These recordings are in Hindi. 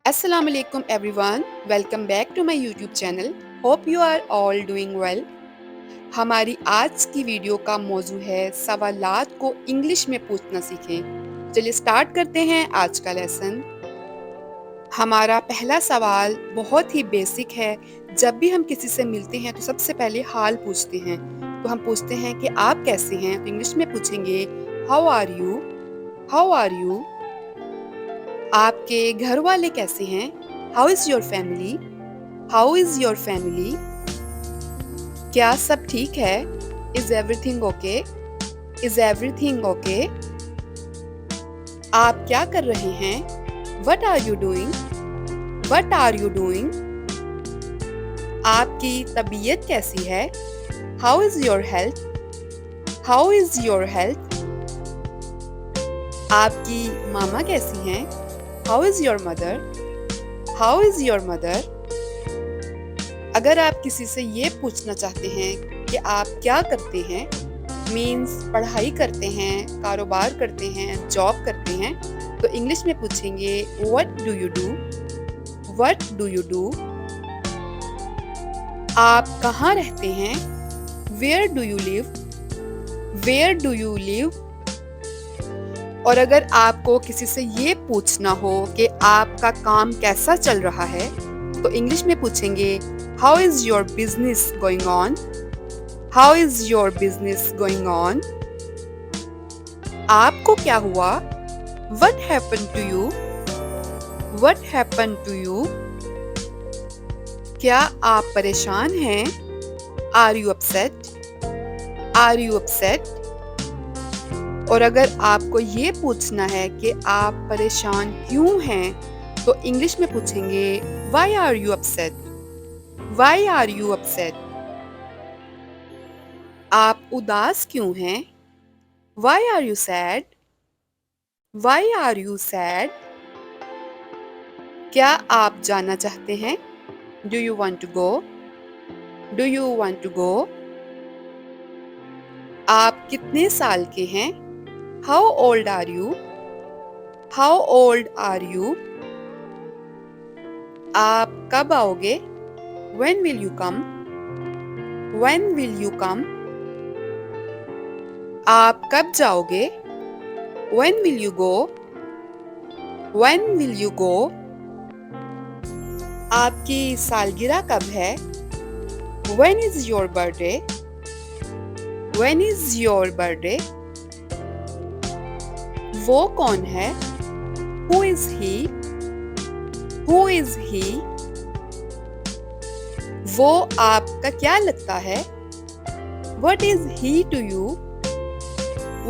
Assalamu alaikum everyone. Welcome back to my YouTube channel. Hope you are all doing well. हमारी आज की वीडियो का मौजू है सवालात को इंग्लिश में पूछना सीखें। चलिए स्टार्ट करते हैं आज का लेसन। हमारा पहला सवाल बहुत ही बेसिक है। जब भी हम किसी से मिलते हैं तो सबसे पहले हाल पूछते हैं। तो हम पूछते हैं कि आप कैसे हैं? तो इंग्लिश में पूछेंगे how are you? How are you? आपके घर वाले कैसे हैं? How is your family? How is your family? क्या सब ठीक है? Is everything okay? Is everything okay? आप क्या कर रहे हैं? What are you doing? What are you doing? आपकी तबीयत कैसी है? How is your health? How is your health? आपकी मामा कैसी हैं? How is your mother? How is your mother? अगर आप किसी से ये पूछना चाहते हैं कि आप क्या करते हैं, मीन्स पढ़ाई करते हैं, कारोबार करते हैं, जॉब करते हैं, तो इंग्लिश में पूछेंगे what do you do? What do you do? आप कहाँ रहते हैं? Where do you live? Where do you live? और अगर आपको किसी से ये पूछना हो कि आपका काम कैसा चल रहा है, तो इंग्लिश में पूछेंगे how is your business going on? How is your business going on? आपको क्या हुआ? What happen to you? What happen to you? क्या आप परेशान हैं? Are you upset? Are you upset? और अगर आपको ये पूछना है कि आप परेशान क्यों हैं, तो इंग्लिश में पूछेंगे why are you upset? Why are you upset? आप उदास क्यों हैं? Why are you sad? Why are you sad? क्या आप जाना चाहते हैं? Do you want to go? Do you want to go? आप कितने साल के हैं? How old are you? How old are you? आप कब आओगे? When will you come? When will you come? आप कब जाओगे? When will you go? When will you go? आपकी सालगिरह कब है? When is your birthday? When is your birthday? वो कौन है? Who is he? Who is he? वो आपका क्या लगता है? What is he to you?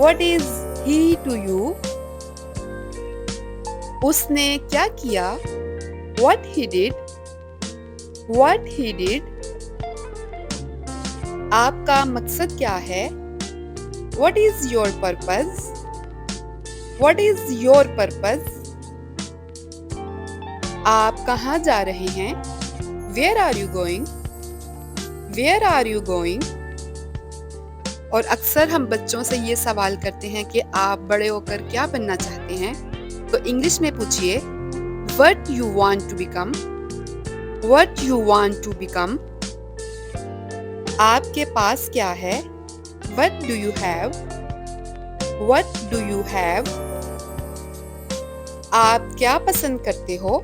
What is he to you? उसने क्या किया? What he did? What he did? आपका मकसद क्या है? What is your purpose? What is your purpose? आप कहाँ जा रहे हैं? Where are you going? Where are you going? और अक्सर हम बच्चों से ये सवाल करते हैं कि आप बड़े होकर क्या बनना चाहते हैं? तो इंग्लिश में पूछिए What you want to become? What you want to become? आपके पास क्या है? What do you have? What do you have? आप क्या पसंद करते हो?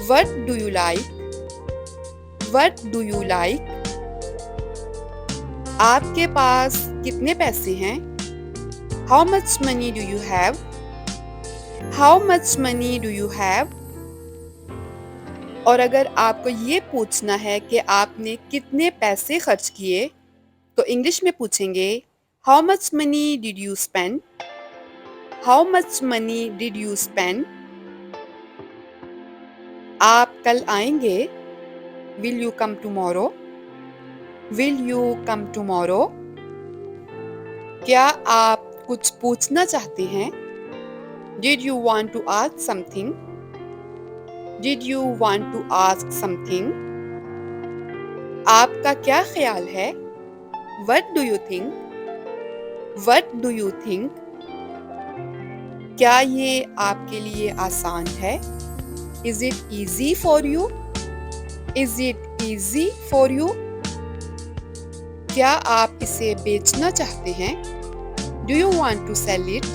What do you like? What do you like? आपके पास कितने पैसे हैं? How much money do you have? How much money do you have? और अगर आपको ये पूछना है कि आपने कितने पैसे खर्च किए, तो इंग्लिश में पूछेंगे How much money did you spend? How much money did you spend? आप कल आएंगे? Will you come tomorrow? Will you come tomorrow? क्या आप कुछ पूछना चाहते हैं? Did you want to ask something? Did you want to ask something? आपका क्या ख्याल है? What do you think? What do you think? क्या ये आपके लिए आसान है? Is it easy for you? Is it easy for you? क्या आप इसे बेचना चाहते हैं? Do you want to sell it?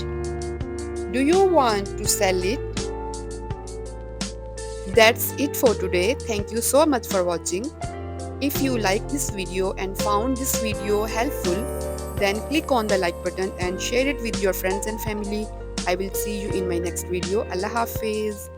Do you want to sell it? That's it for today. Thank you so much for watching. If you like this video and found this video helpful, then click on the like button and share it with your friends and family. I will see you in my next video. Allah Hafiz.